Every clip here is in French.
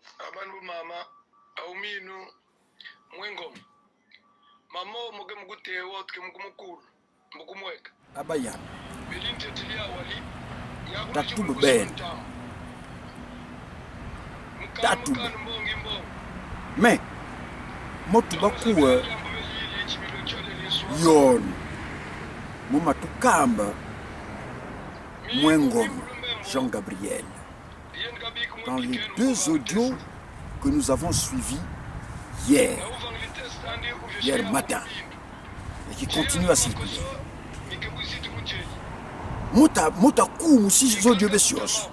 Abantu mama awuminu mwengoma mama muge mugutewo tke mugumukulu mugumweka abaya bilinte tilia wali tatubu ben tatubu mais motu bakuwa yon mumatukamba mwengoma Jean-Gabriel. Dans les 2 audios que nous avons suivis hier matin, et qui continuent à circuler. Mota kumu si audio besios.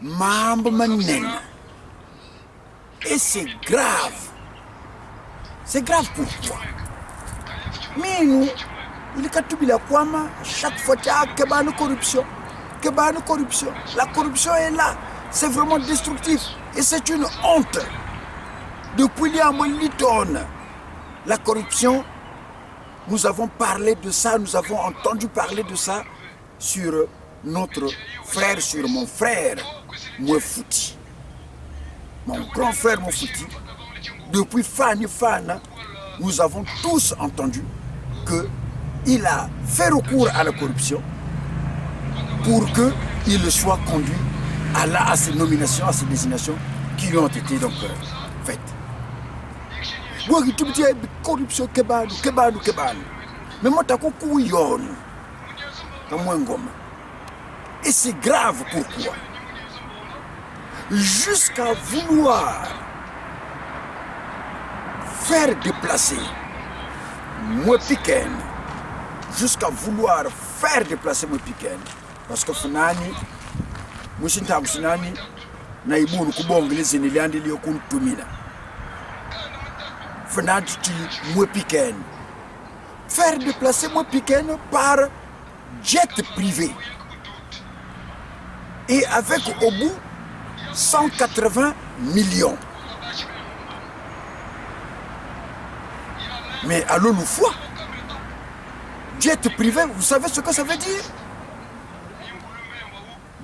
Mambo manena. Et c'est grave. C'est grave pourquoi? Mais nous, il est katubila kwama chaque fois qu'il y a corruption. Corruption. La corruption est là. C'est vraiment destructif. Et c'est une honte. Depuis Liton, la corruption, nous avons parlé de ça, nous avons entendu parler de ça sur notre frère, sur mon frère, Mouefouti. Mon grand frère Mouefouti. Depuis Fana, nous avons tous entendu qu'il a fait recours à la corruption pour qu'il soit conduit à ces nominations, à ces désignations qui lui ont été donc faites. Corruption, kebanu. Mais moi, et c'est grave pourquoi? Jusqu'à vouloir faire déplacer Mouepiken, jusqu'à vouloir faire déplacer Mouepiken, parce que Funani, Mushinta Musinani, Naibun Kubongli Ziniliandi Liokun Tumina. Funani Mouepiken. Faire déplacer Mouepiken par jet privé. Et avec au bout 180 millions. Mais allons nous foi. Jet privé, vous savez ce que ça veut dire?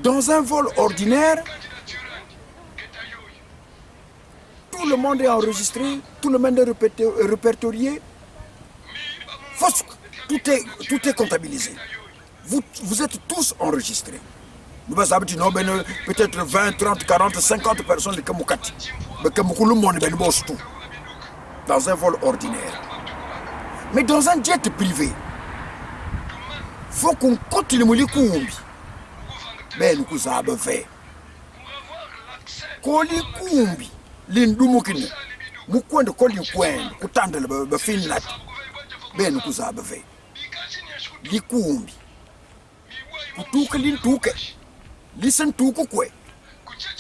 Dans un vol ordinaire, tout le monde est enregistré, tout le monde est répertorié. Tout est comptabilisé. Vous êtes tous enregistrés. Nous avons dit peut-être 20, 30, 40, 50 personnes de Kamukati. Mais Kamukulu monde est tout. Dans un vol ordinaire. Mais dans un jet privé, il faut qu'on continue les combis. Ben nous avons fait. Koli kumbi, lindumukine, mukwende koli kwende, kutanda le finlat. Ben nous avons fait. Li kumbi, kutuke lintuke, listen tuku kwe.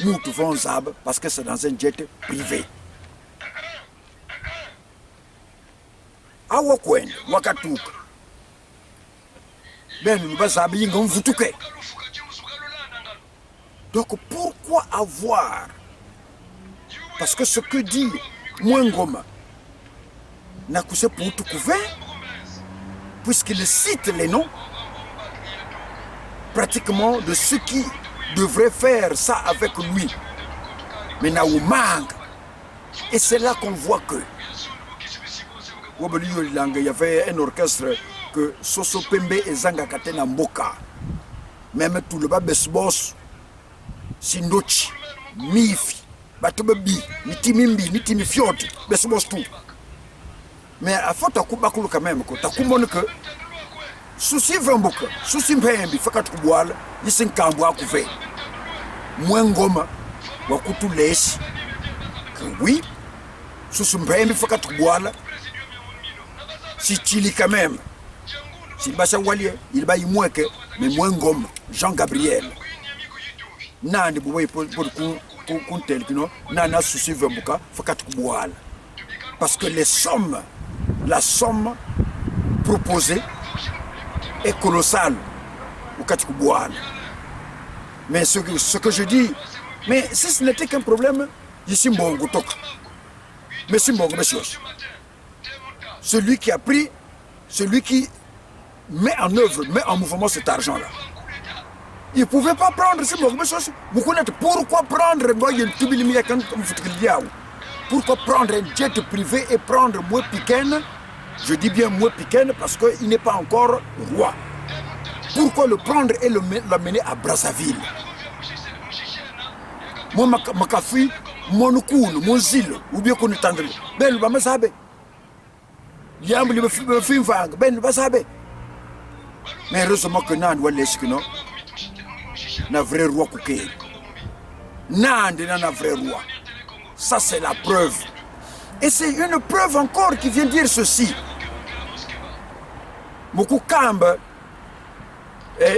Nous devons zab parce que c'est dans un jet privé. Awa kwende, wakatuka. Ben nous avons yingom vutuke. Donc pourquoi avoir? Parce que ce que dit Mwengoma n'a que c'est pour tout couvert, puisqu'il cite les noms pratiquement de ceux qui devraient faire ça avec lui. Mais Naoumang. Et c'est là qu'on voit que il y avait un orchestre que Soso Pembe et Zanga Katena Mboka. Même tout le bas Besbos. Sindochi, Mifi, Batobebi, Nitimimbi, Nitimifioti, Besbos tout. Mais à fois Takubakulu quand même, Takumon que, Souci Vamboka, Souci Mpembi, Fakatouboal, Yisinkambo Akouvé, Mwengoma, Wakutu Leshi, oui, Souci Mpembi, Fakatouboal, si Chili quand même, si Bassa Walier, il va y moins que, mais Mwengoma, Jean-Gabriel. Nani boué pour tel kino nana souci vembuka fakat kubual parce que la somme proposée est colossale au Katikubual. Mais ce que je dis, mais si ce n'était qu'un problème, ici Mbongo Tok. Mais si Mbongo monsieur, celui qui a pris, celui qui met en œuvre, met en mouvement cet argent-là. ils ne pouvaient pas prendre ces choses. Pourquoi prendre pourquoi prendre un jet privé et prendre Moué Pikène? Je dis bien Moué Pikène parce qu'il n'est pas encore roi. Pourquoi le prendre et l'amener à Brazzaville? Moi, ma café, mon coul, mon zile, ou bien qu'on est en train de ben, va me saber. Yam le film vang, ben, va saber. Mais heureusement que Nan doit laisser non. Na vrai roi Kouké. Nan de na vrai roi. Ça, c'est la preuve. Et c'est une preuve encore qui vient dire ceci. Mukukamba,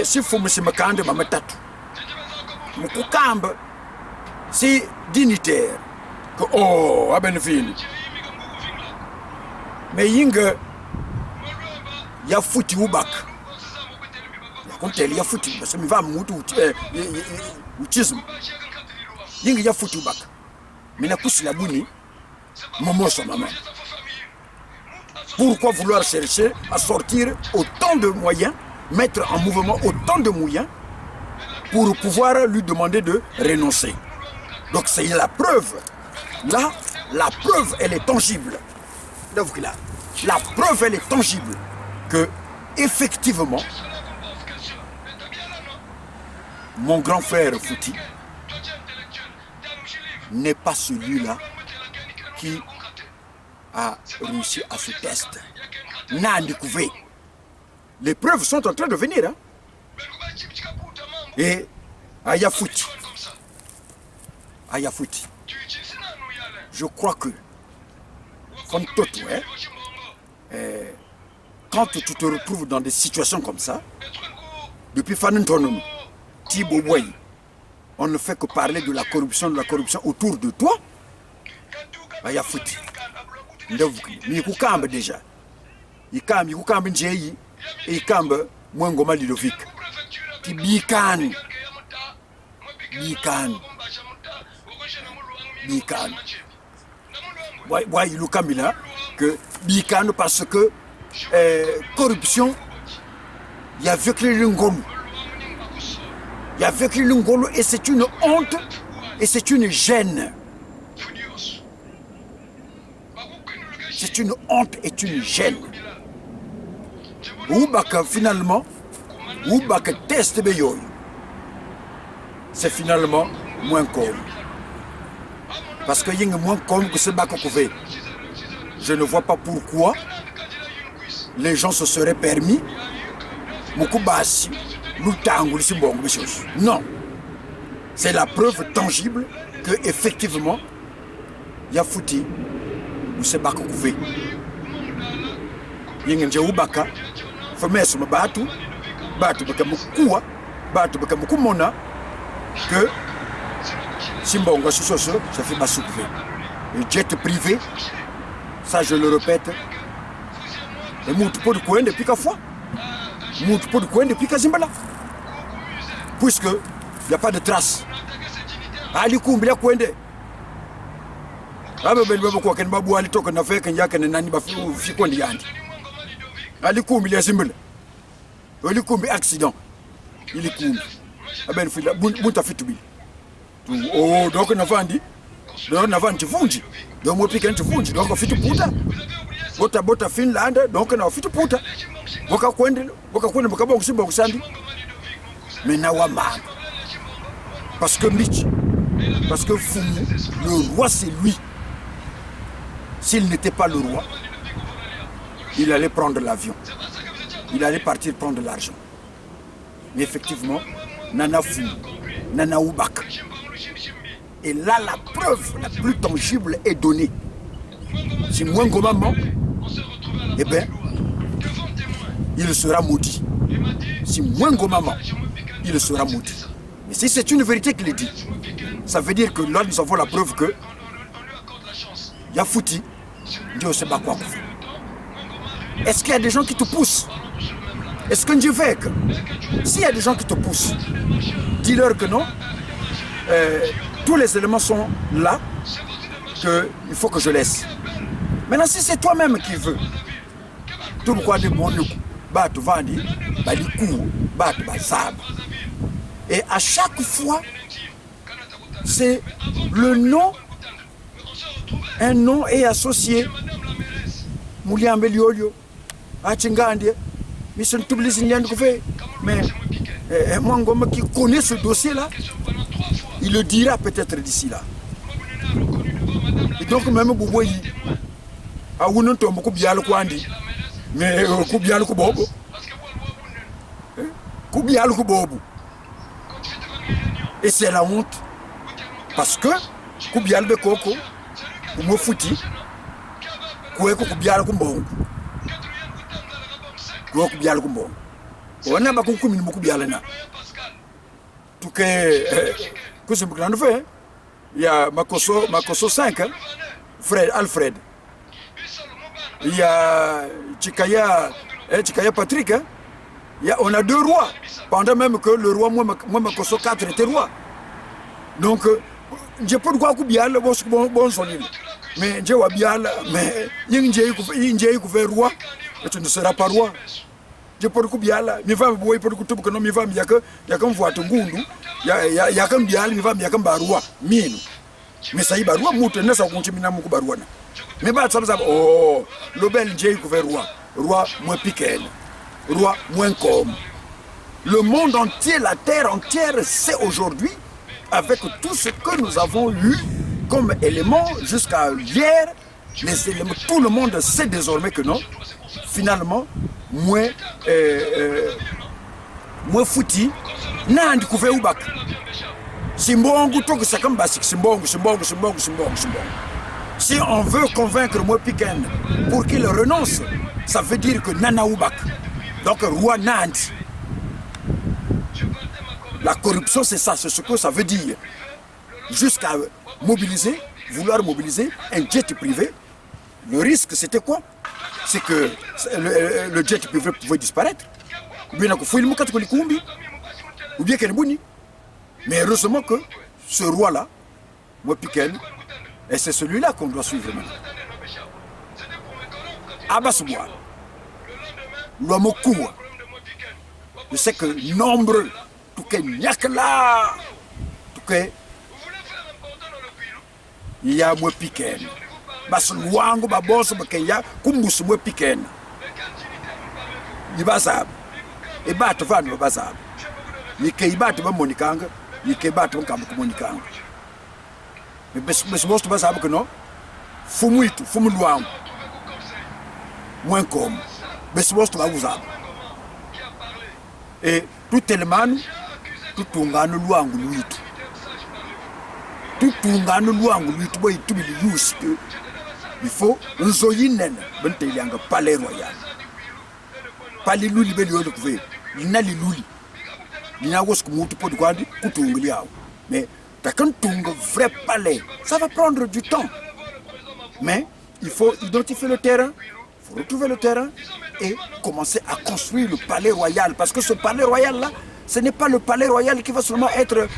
si vous me semblez ma matatu. Mukukamba, c'est dignitaire. Que, oh, abenfini. Mais yinga, ya fouti oubak. Quand elle y a foutu, parce que va moutou autisme. Yinga ya foutu oubak. Mais la pousse la bouni, maman son maman. Pourquoi vouloir chercher à sortir autant de moyens, mettre en mouvement autant de moyens pour pouvoir lui demander de renoncer? Donc c'est la preuve. Là, la preuve, elle est tangible. Donc là, la preuve, elle est tangible que, effectivement, mon grand frère Fouti n'est pas celui-là qui a réussi à ce test. N'a découvert. Les preuves sont en train de venir. Hein? Et Ayafouti, je crois que quand tu te retrouves dans des situations comme ça, depuis Fanentonom, Thibaut Boy, on ne fait que parler de la corruption autour de toi. Ayafouti. Mais il déjà. Il cambe Njei, il cambe Mwangoma Ludovic. Qui bikan. Ouais, il cambe là que bikan parce que corruption, il y a avec les Lungolu. Il y a avec les Lungolu et c'est une honte et c'est une gêne. C'est une honte et une gêne. Oubaka finalement, Oubaka test beyoy. C'est finalement moins comme. Parce que y a moins comme que ce bakokové. Je ne vois pas pourquoi les gens se seraient permis Moukoubashi, Loutangou, non. C'est la preuve tangible que effectivement Yafouti ou se bakokové. Yingenje Oubaka, Famesu Mabatu, Batu Bakamukoua, Batu Bakamukumona, que Simbonga Soso, ça fait Bassoukvé. Le jet privé, ça je le répète, et Moutoupo de Kouen depuis Kafwa, Moutoupo de Kouen depuis Kazimbala. Puisque il n'y a pas de traces. Ali Koumbia Kouende. Abe ben babo kwa ken babu ali toka na feka yake na nani ba fi kondi yandi. Ali Koumbi ya Zimbala. Ali Koumbi accident. Il Koumbi. Aben fi bunta fitu bi. Oh donc na vandi. Donc na vandi vunji. Donc mo pika ntivunji donc fitu puta. Bota Finland donc na fitu puta. Boka kwende bokaba kusimba kusandi. Mais na wa mama. Parce que Mitch, parce que Foumou, le roi c'est lui. S'il n'était pas le roi, il allait prendre l'avion. Il allait partir prendre l'argent. Mais effectivement, Nana Foumou, Nana Oubak. Et là, la preuve la plus tangible est donnée. Si Mwengo Maman, eh bien, il sera maudit. Si Mwengo Maman, il sera maudit. Mais si c'est une vérité qu'il dit, ça veut dire que là, nous avons la preuve que Yafouti, Dieu sait pas quoi. Est-ce qu'il y a des gens qui te poussent? Est-ce que Dieu fait que s'il y a des gens qui te poussent, dis-leur que non, tous les éléments sont là, qu'il faut que je laisse. Maintenant, si c'est toi-même qui veux, tout le quoi de mon bah tu vas dire, bah du coup, bah tu vas sabre. Et à chaque fois, c'est le nom, un nom est associé. Mouliambe Liolio, Achingandie, Mission Toublis Ndian Koufe. Mais Mwangoma qui connaît ce dossier-là, il le dira peut-être d'ici là. Et donc, même Bouboyi, a Wounon Tombo Koubial Kwandi, mais Koubial Koubobo. Koubial Koubobo. Et c'est la honte. Parce que Koubial Bekoko, Koumo Fouti, Koueko Koubial Koumbon. Koueko Koubial Koumbon. On n'a pas beaucoup de Koubial. Tout que c'est beaucoup de fait. Il y a Makoso 5, hein? Fred, Alfred. Il y a Chikaya Patrick. Hein? On a 2 rois. Pendant même que le roi, moi Makoso 4 était roi. Donc, je peux pas Koubial, bon solide. Mais je vois bien, mais il y a roi, et tu ne seras pas roi. Je peux Koubial, mais va me voir pour que tu me vas, il y a qu'un voix de Goundou, il y a qu'un bial, il y a qu'un baroua, mine. Mais ça y est, baroua, mouton, ne s'en continue à Moubarouana. Mais bah, ça va, oh, le bel Jay couvert roi moins piquel, roi moins comme. Le monde entier, la terre entière sait aujourd'hui, avec tout ce que nous avons eu comme éléments jusqu'à hier, les éléments, tout le monde sait désormais que non, finalement, moins fouti, n'a découvert ou bac. Simbongo, tout que c'est comme basique, Simbongo. Si on veut convaincre moi Piken pour qu'il renonce, ça veut dire que Nana Oubak, donc roi Nantes. La corruption, c'est ça, c'est ce que ça veut dire. Jusqu'à mobiliser, vouloir mobiliser un jet privé. Le risque, c'était quoi? C'est que le jet privé pouvait disparaître. Ou bien ou bien qu'il y. Mais heureusement que ce roi-là, Mopiken, et c'est celui-là qu'on doit suivre maintenant. Abbas-Bois, Lomokoua. Je sais que nombreux, tout que Nyakla, tout que il y a Mopiken. Bas Luango, Babos, Bakaya, Kumbus Mopiken. Il va ça. Et battre Van Bazab. Il y a battre Monikanga, il y a battre Monikanga. Mais je pense que non. Fumuitu, Fumulouang. Moins comme. Mais je pense que vous avez. Et tout tellement, tout Tungano Luang, lui. Tout Tungano Luang, lui, tout le use. Il faut un zoïnen, Bentelianga, palais royal. Palais Luli, il n'a luli. Il n'a pas de quoi de mais t'as qu'un vrai palais, ça va prendre du temps. Mais il faut identifier le terrain, il faut retrouver le terrain et commencer à construire le palais royal. Parce que ce palais royal-là, ce n'est pas le palais royal qui va seulement être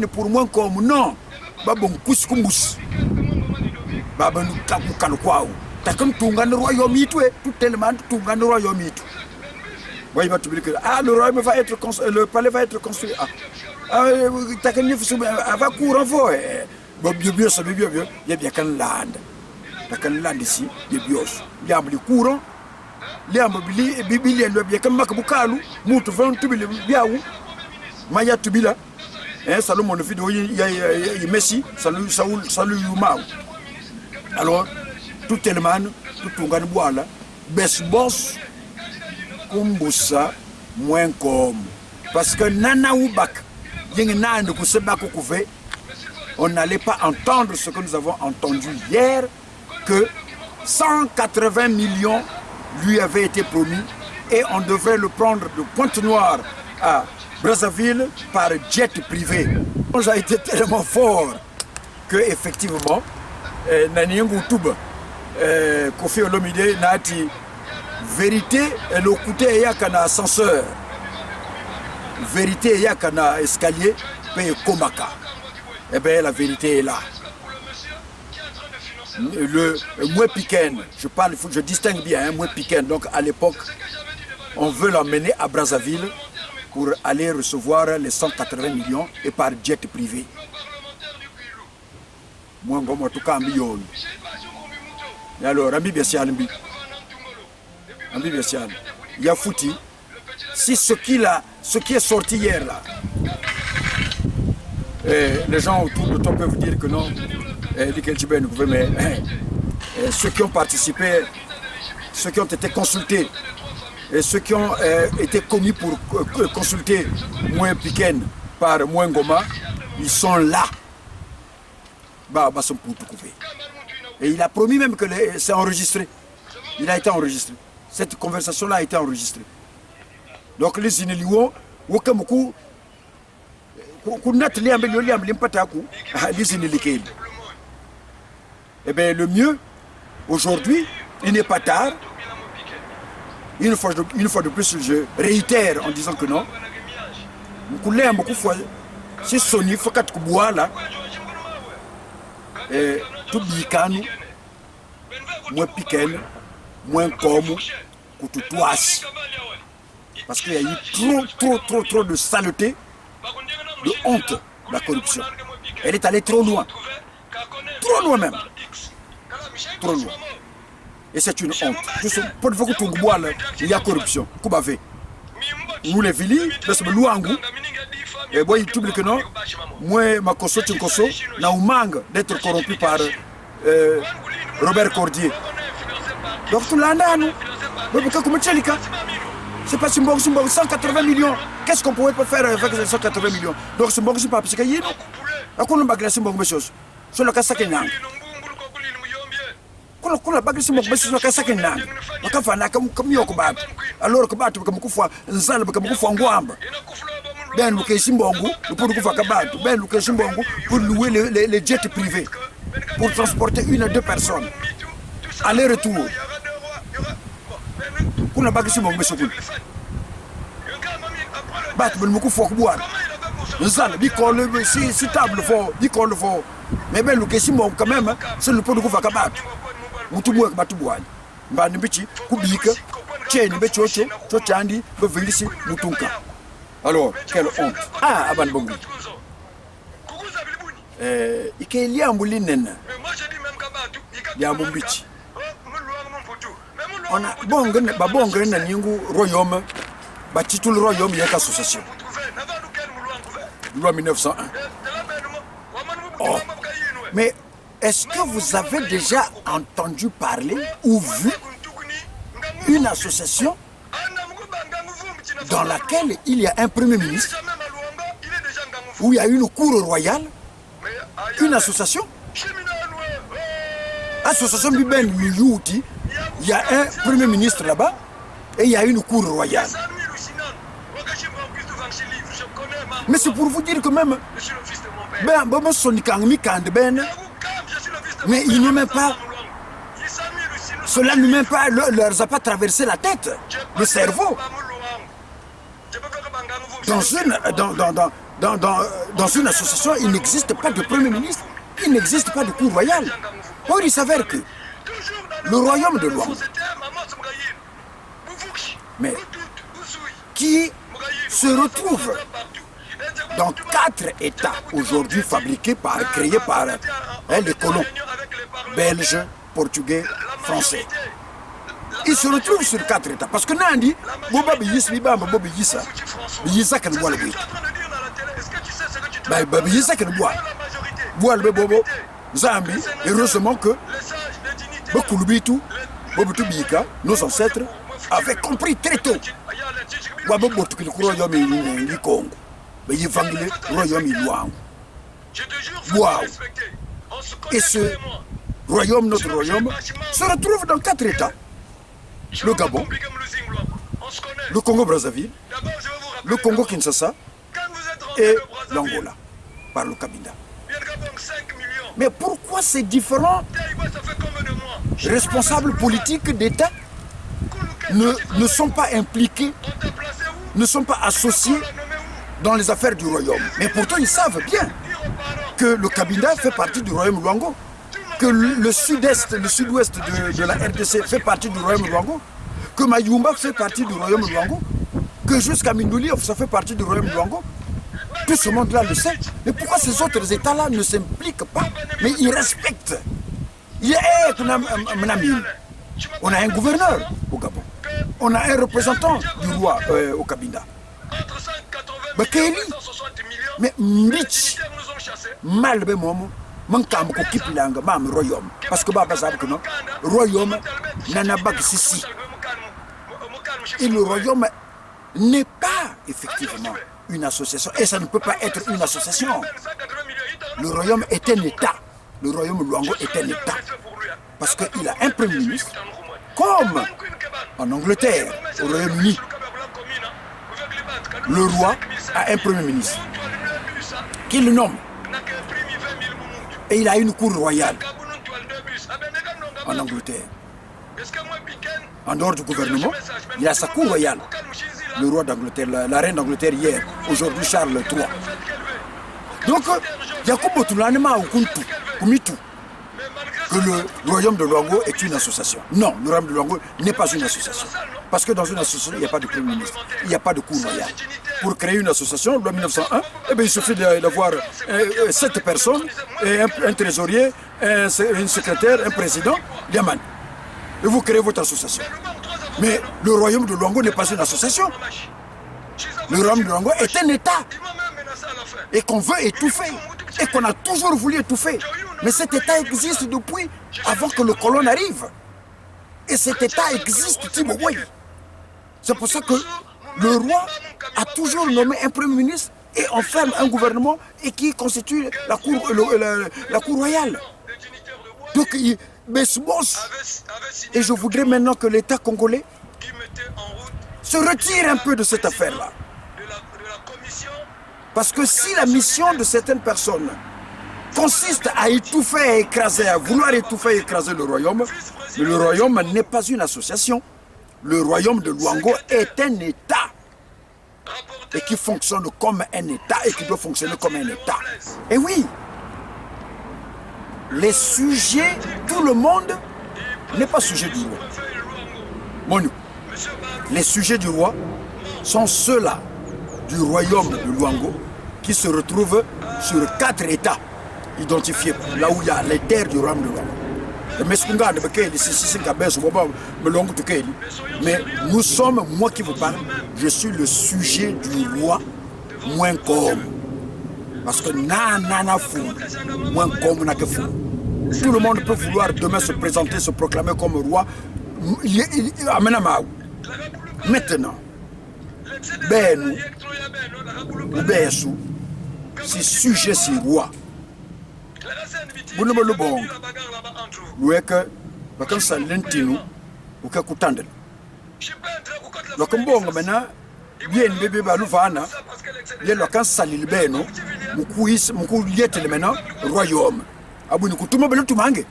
pour moi comme non. Babon Kouskumbous. Babon Kalukwao. T'as qu'un Tungan royaume, tout tellement Tungan royaume. Oui, il va te dire que le royaume va être construit, le palais va être construit. T'as qu'un va courir en voie. Il y a bien qu'un land. T'as qu'un land ici, il y a bien. Il y a un courant. Il y a un bibilien, il y a qu'un Makabukalu, Moutou, Tubil, Biaou, Maya Tubila. Salomon, le vidéo, il y a Messi, salut Mao. Alors, tout tellement, tout Tungan Boala, Best Boss. Kumboussa moins comme parce que Nana Oubak on n'allait pas entendre ce que nous avons entendu hier, que 180 millions lui avaient été promis et on devrait le prendre de Pointe-Noire à Brazzaville par jet privé. On a été tellement fort que effectivement Nani Ngoutoub Kofi Olomide Nati vérité et le côté il y a qu'un ascenseur. Vérité il y a qu'un escalier paye Komaka. Eh bien la vérité est là. Le Moué Piken, je distingue bien Moué Piken. Donc à l'époque, on veut l'emmener à Brazzaville pour aller recevoir les 180 millions et par jet privé. Moi, en tout cas, et alors, Ambi Bessian, il y a foutu. Si ce qui est sorti hier là, les gens autour de toi peuvent dire que non, mais ceux qui ont participé, ceux qui ont été consultés, et ceux qui ont été commis pour consulter Moins Piken par Moins Ngoma, ils sont là. Et il a promis même que c'est enregistré. Il a été enregistré. Cette conversation-là a été enregistrée. Donc les Inéliwo, eh bien, le mieux, aujourd'hui, il n'est pas tard. Une fois de plus, je réitère en disant que non. C'est Sony, il faut que tu là. Tout bikanu, moins piquel, moins comme, que tout toisse. Parce qu'il y a eu trop de saleté, de honte, la corruption. Elle est allée trop loin. Trop loin même. Trop loin. Et c'est une honte. Pour que tu bois, il y a corruption. Nous les villes, parce que nous avons et moi, il trouve que non, moi, ma conso, tu conso, n'a eu manque d'être corrompu par Robert Cordier. Donc, tout l'année, nous, c'est pas Simbong, 180 millions. Qu'est-ce qu'on pouvait pas faire avec ces 180 millions? Donc, Simbong, c'est pas parce qu'il y a une. À quoi on va glacer Simbong, monsieur? Sur le cas, ça qui est kuna bagri simo basi so kasa kenanga wakafana comme yoko bat alors que bat comme kufa nzala comme kufa ngwamba ben lu kesimbongo pour kufa kabatu ben lu kesimbongo pour louer les jets privés pour transporter une ou deux personnes aller-retour kuna bagri simo basi kuna bat ben kufa kubwa nzala bikole si table fort bikole fort mais ben lu kesimbongo quand même c'est le pour kufa kabatu mutumwe batubwanya mbani bichi kubika cheni bechoche chochandi bevilisi mutunka. Alors quelle honte. Ah aban bongo ikelia mbulinena ya mumbichi ona bongo babongo na nyingu royaume batitul royaume ya association loi 1901. Oh mais est-ce que vous avez déjà entendu parler ou vu une association dans laquelle il y a un premier ministre, où il y a une cour royale, une association? Association Biben Miyouti, il y a un premier ministre là-bas et il y a une cour royale. Mais c'est pour vous dire que même, mais ils ne même pas, cela ne même pas, leur a pas traversé la tête, le cerveau. Dans une association, il n'existe pas de premier ministre, il n'existe pas de cour royale. Or, il s'avère que le royaume de Luango, mais qui se retrouve dans 4 États aujourd'hui fabriqués créés par les colons belges, portugais, français. Ils se retrouvent sur 4 États. Parce que Nandi, Boba Biyis, Bibamba, Boba Yissa, Biyissa can boire le but. Biyissa can boire. Boire le bobo, Zambi, heureusement que Bokulubitu, Bobutu Bika, nos ancêtres, avaient compris très tôt. Wabobotu qui le royaume du Congo. Mais il va le royaume du Luango. Waouh! Et ce royaume, notre royaume, se retrouve dans 4 États. Le Gabon, le Congo-Brazzaville, le Congo-Kinshasa et l'Angola, par le Cabinda. Mais pourquoi ces différents responsables politiques d'État ne sont pas impliqués, ne sont pas associés dans les affaires du royaume? Mais pourtant, ils savent bien que le Cabinda fait partie du royaume Luango, que le sud-est, le sud-ouest de la RDC fait partie du royaume Luango, que Mayumba fait partie du royaume Luango, que jusqu'à Mindouli, ça fait partie du royaume de Luango. Tout ce monde-là le sait. Mais pourquoi ces autres États-là ne s'impliquent pas? Mais ils respectent. On a un gouverneur au Gabon. On a un représentant du roi au Cabinda. Mais Mitch, malbe momo, mankam ko kipilanga mam royaume. Parce que baba savent que non, royaume nana bak sisi. Et le royaume n'est pas effectivement une association. Et ça ne peut pas être une association. Le royaume est un État. Le royaume Luango est un État. Parce qu'il a un premier ministre, comme en Angleterre, au Royaume-Uni. Le roi a un premier ministre qui le nomme. Et il a une cour royale en Angleterre. En dehors du gouvernement, il a sa cour royale. Le roi d'Angleterre, la reine d'Angleterre hier, aujourd'hui Charles III. Donc, Yakubo Tulanema Ukuntu, Kumitu, que le royaume de Luango est une association. Non, le royaume de Luango n'est pas une association. Parce que dans une association, il n'y a pas de premier ministre, il n'y a pas de cour royale. Pour créer une association, loi 1901, eh bien, il suffit d'avoir 7 personnes, et un trésorier, un secrétaire, un président, Diaman. Et vous créez votre association. Mais le royaume de Luango n'est pas une association. Le royaume de Luango est un État. Et qu'on veut étouffer. Et qu'on a toujours voulu étouffer. Mais cet État existe depuis avant que le colon arrive. Et cet État existe, Tibououé. C'est pour ça que le roi a toujours nommé un premier ministre et enferme un gouvernement et qui constitue la cour royale. Donc, et je voudrais maintenant que l'État congolais se retire un peu de cette affaire-là. Parce que si la mission de certaines personnes consiste à étouffer, à écraser, à vouloir étouffer et écraser le royaume, mais le royaume n'est pas une association. Le royaume de Luango est un État et qui fonctionne comme un État et qui doit fonctionner comme un État. Et oui, les sujets, tout le monde n'est pas sujet du roi. Monu, les sujets du roi sont ceux-là du royaume de Luango qui se retrouvent sur 4 États identifiés, là où il y a les terres du royaume de Luango. Mais nous sommes, moi qui vous parle, je suis le sujet du roi, moins comme. Parce que nana fou, moins comme n'a que fou. Tout le monde peut vouloir demain se présenter, se proclamer comme roi. Maintenant, ben ou besu, si sujet si roi. Vous ne me le bon. Vous êtes que ça l'intinu ou que coutandel. Le combo maintenant, bien bébé balouvana, bien le quand ça l'ilbeno, moukou liette le maintenant, royaume. Abou nous coutuma belu tout mangue.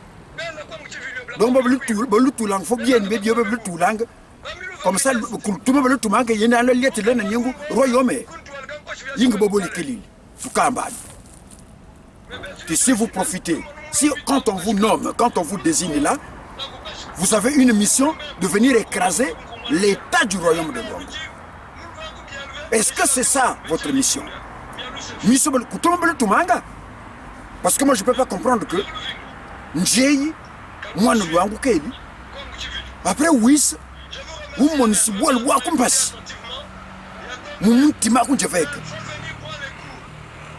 Donc belu tout langue, faut bien bébé belu tout langue. Comme ça, coutuma belu tout mangue, il y a un liette le n'yangu, royaume. Ying bobo le kili, fukambani. Et si vous profitez, si quand on vous nomme, quand on vous désigne là, vous avez une mission de venir écraser l'état du royaume de Luango. Est-ce que c'est ça votre mission? Parce que moi je ne peux pas comprendre que Njei, moi ne Luango Keli, après Wiss, ou mon Siboua le bois compas, mon Tima Kunjefek.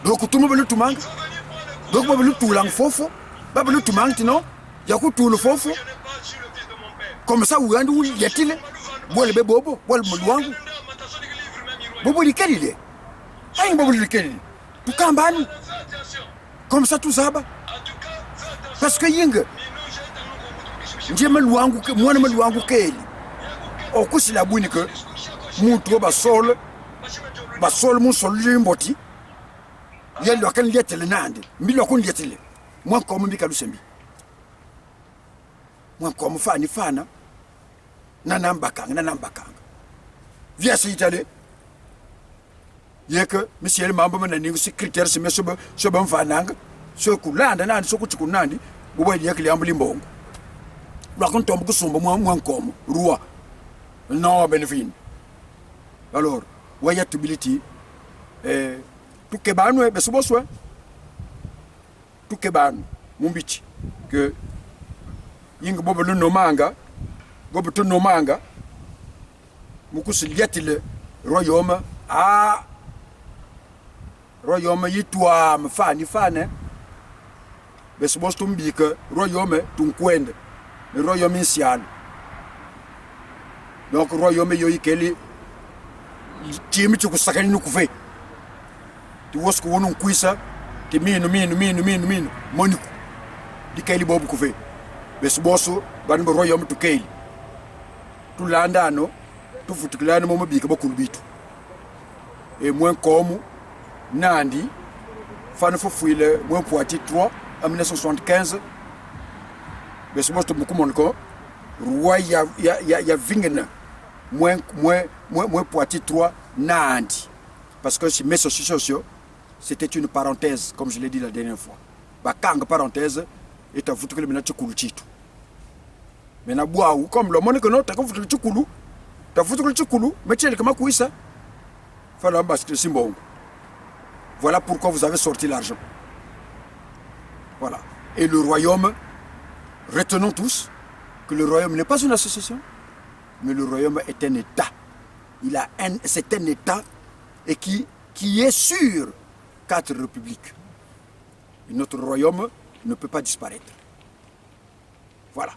Donc tout le monde le manga. Donc, je vais tout fofo, je vais tout manquer, non? Il y a tout le fofo. Comme ça, où y a-t-il? Le bobo, le moulouang. Bobo, lequel il est? Ah, bobo, lequel il est? Tout camban. Comme ça, tout ça. Parce que ying, j'aime le louangou, moi, le louangou, quel? Au coup, c'est la bouine que mon tour, sol, mon sol, j'ai un boti. Il y a le liette le nande, mais le liette. Moi, comme Mikalu Sembi. Moi, comme Fani Fana, Nanambakang. Viens s'y aller. Il y a que monsieur le membre de la secrétaire, c'est monsieur Sobon Fanang, ce coulant, and so good Kunandi, vous voyez que les amblimbo. Raconte ton bousson, moi, comme roi. Non, Benvin. Alors, waya tubiliti tuke banu besuboswe tuke banu mumbichi que yinga bobo no manga gobo to no manga mukusi liatile royaume a royaume yitwa mfani fane besubos tumbika royaume tunkwende le royaume ancien. Donc royaume yo ikeli timi chukusakani nukufe ti wosku wonu kuisa ti minu moniku dikeli bobu kufe besboso bani bo royaume tukeli tulandano tufutukilana mo mabika bakulu bitu et moins comme nandi fana fofuile moins Poitiers 3 en 1975 besboso to mukumon ko roi ya vingena moins Poitiers 3 nandi parce que si mes sociaux c'était une parenthèse comme je l'ai dit la dernière fois bakanga parenthèse et ta futukile mena chukulu chitu mena bwaou comme le monde que non ta futukile chukulu ta futukile chukulu metiele kama kuisa fala basque simbongo. Voilà pourquoi vous avez sorti l'argent. Voilà. Et le royaume, retenons tous que le royaume n'est pas une association, mais le royaume est un État. C'est un État et qui est sur 4 républiques. Et notre royaume ne peut pas disparaître. Voilà.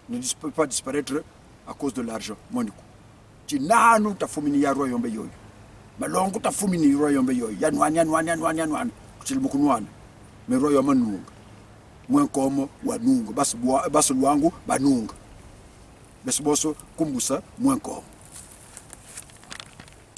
Ne peut pas disparaître à cause de l'argent. Moniku. Tu n'as pas fumini ya royaume yoy. Malongo ta fumini royaume yoy. Yanwan. Kuchil mukunwan. Mais royaume nunga. Moins comme wanunga. Bas luangu banunga. Besboso kumbusa moins comme.